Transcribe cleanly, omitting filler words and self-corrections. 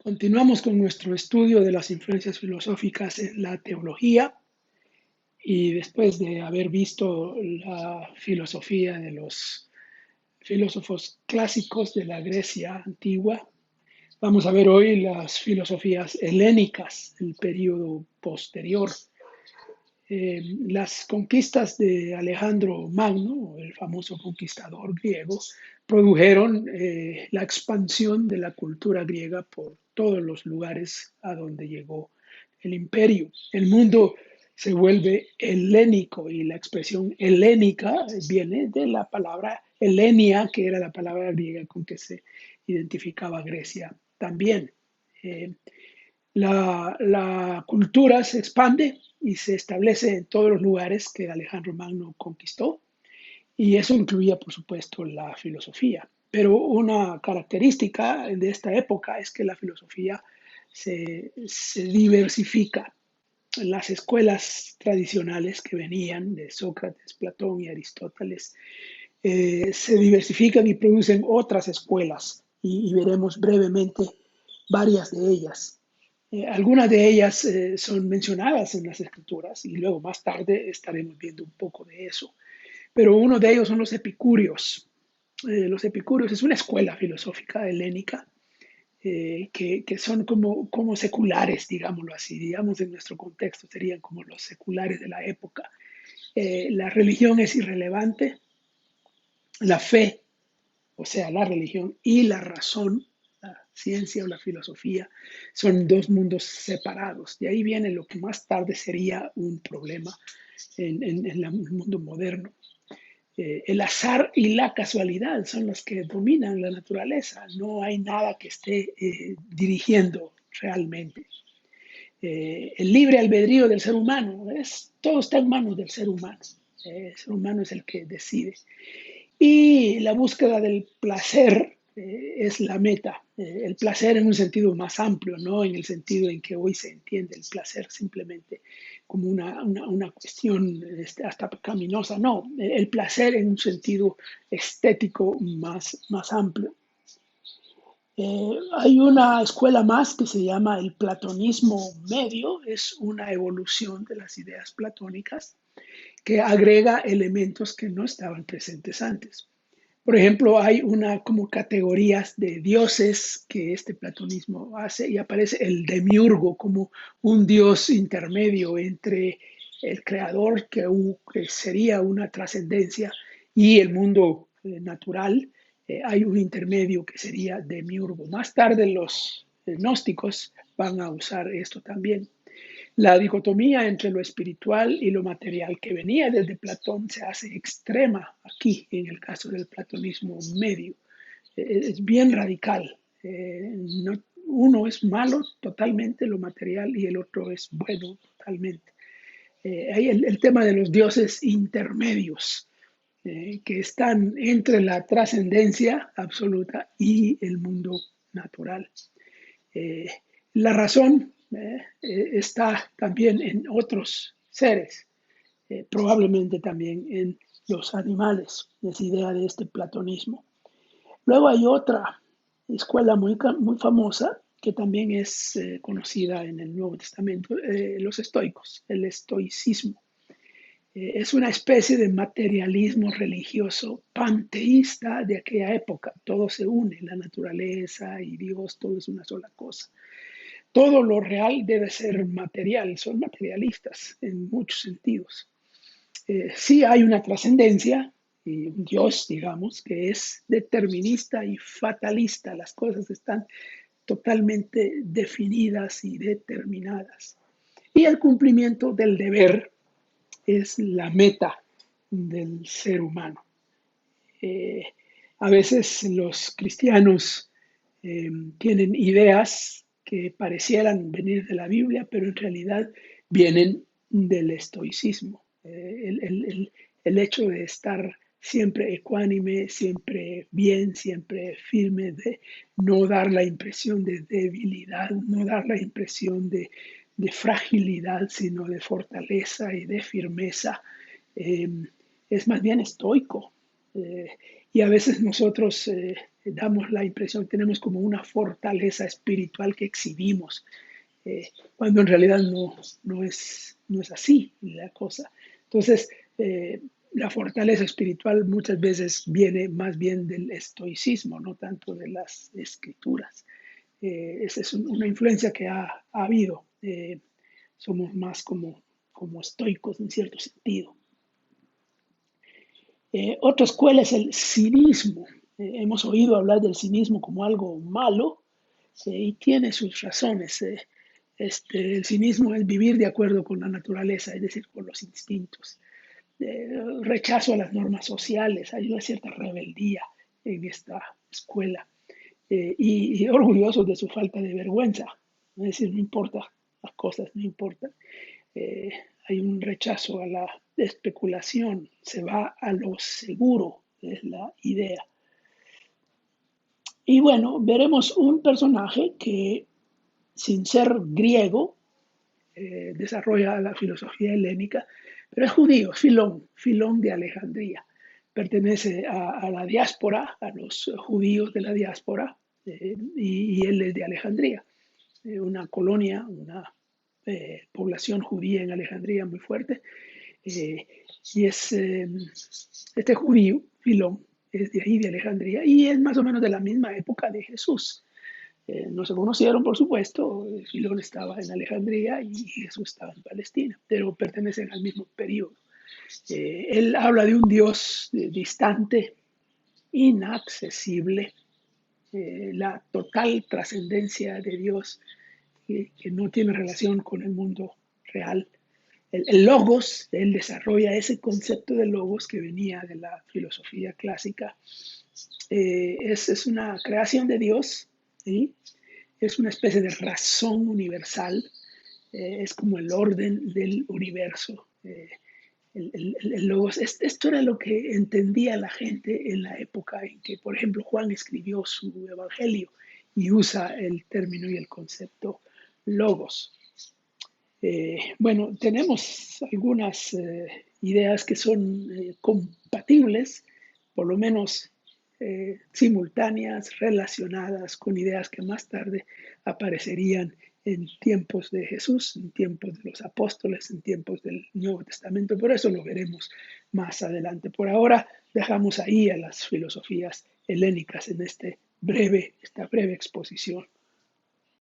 Continuamos con nuestro estudio de las influencias filosóficas en la teología y después de haber visto la filosofía de los filósofos clásicos de la Grecia antigua, vamos a ver hoy las filosofías helénicas, el periodo posterior. Las conquistas de Alejandro Magno, el famoso conquistador griego, produjeron la expansión de la cultura griega por todos los lugares a donde llegó el imperio. El mundo se vuelve helénico y la expresión helénica viene de la palabra Helenia, que era la palabra griega con que se identificaba Grecia también. Eh, la cultura se expande y se establece en todos los lugares que Alejandro Magno conquistó, y eso incluía, por supuesto, la filosofía. Pero una característica de esta época es que la filosofía se diversifica. Las escuelas tradicionales que venían de Sócrates, Platón y Aristóteles se diversifican y producen otras escuelas, y veremos brevemente varias de ellas. Algunas de ellas son mencionadas en las escrituras y luego más tarde estaremos viendo un poco de eso. Pero uno de ellos son los epicúreos. Los epicúreos es una escuela filosófica helénica que son como seculares, digámoslo así, digamos en nuestro contexto serían como los seculares de la época. La religión es irrelevante, la fe, o sea, la religión y la razón, la ciencia o la filosofía, son dos mundos separados. De ahí viene lo que más tarde sería un problema en el mundo moderno. El azar y la casualidad son los que dominan la naturaleza. No hay nada que esté dirigiendo realmente. El libre albedrío del ser humano, todo está en manos del ser humano. El ser humano es el que decide. Y la búsqueda del placer es la meta. El placer en un sentido más amplio, no en el sentido en que hoy se entiende el placer simplemente como una cuestión hasta pecaminosa. No, el placer en un sentido estético más amplio. Hay una escuela más que se llama el platonismo medio, es una evolución de las ideas platónicas que agrega elementos que no estaban presentes antes. Por ejemplo, hay una como categorías de dioses que este platonismo hace y aparece el demiurgo como un dios intermedio entre el creador, que sería una trascendencia, y el mundo natural. Hay un intermedio que sería demiurgo. Más tarde los gnósticos van a usar esto también. La dicotomía entre lo espiritual y lo material que venía desde Platón se hace extrema aquí, en el caso del platonismo medio. Es bien radical. No, uno es malo totalmente, lo material, y el otro es bueno totalmente. Hay el tema de los dioses intermedios, que están entre la trascendencia absoluta y el mundo natural. Eh, la razón está también en otros seres, probablemente también en los animales, es idea de este platonismo. Luego hay otra escuela muy famosa que también es conocida en el Nuevo Testamento, los estoicos, el estoicismo. Es una especie de materialismo religioso panteísta de aquella época. Todo se une, la naturaleza y Dios, todo es una sola cosa. Todo lo real debe ser material, son materialistas en muchos sentidos. Sí hay una trascendencia, y un Dios, digamos, que es determinista y fatalista. Las cosas están totalmente definidas y determinadas. Y el cumplimiento del deber es la meta del ser humano. Eh, a veces los cristianos tienen ideas que parecieran venir de la Biblia, pero en realidad vienen del estoicismo. El hecho de estar siempre ecuánime, siempre bien, siempre firme, de no dar la impresión de debilidad, no dar la impresión de fragilidad, sino de fortaleza y de firmeza. Eh, es más bien estoico. Y a veces nosotros damos la impresión, tenemos como una fortaleza espiritual que exhibimos, cuando en realidad no es así la cosa. Entonces, la fortaleza espiritual muchas veces viene más bien del estoicismo, no tanto de las escrituras. Esa es una influencia que ha habido. Somos más como estoicos en cierto sentido. Otra escuela es el cinismo. Hemos oído hablar del cinismo como algo malo, y tiene sus razones. El cinismo es vivir de acuerdo con la naturaleza, es decir, con los instintos. Rechazo a las normas sociales, hay una cierta rebeldía en esta escuela, y orgullosos de su falta de vergüenza. Es decir, no importa, las cosas no importan. Eh, Hay un rechazo a la especulación, se va a lo seguro, es la idea. Y bueno, veremos un personaje que, sin ser griego, desarrolla la filosofía helénica, pero es judío, Filón de Alejandría. Pertenece a la diáspora, a los judíos de la diáspora, y él es de Alejandría, una colonia, una población judía en Alejandría muy fuerte. Eh, y es este judío, Filón, es de ahí, de Alejandría, y es más o menos de la misma época de Jesús. No se conocieron, por supuesto. Filón estaba en Alejandría y Jesús estaba en Palestina, pero pertenecen al mismo periodo. Él habla de un Dios distante, inaccesible, la total trascendencia de Dios, que no tiene relación con el mundo real. El logos, él desarrolla ese concepto de logos que venía de la filosofía clásica. Es una creación de Dios, ¿sí? Es una especie de razón universal, es como el orden del universo. El logos, esto era lo que entendía la gente en la época en que, por ejemplo, Juan escribió su evangelio y usa el término y el concepto logos. Bueno, tenemos algunas ideas que son compatibles, por lo menos simultáneas, relacionadas con ideas que más tarde aparecerían en tiempos de Jesús, en tiempos de los apóstoles, en tiempos del Nuevo Testamento. Por eso lo veremos más adelante. Por ahora dejamos ahí a las filosofías helénicas en esta breve exposición.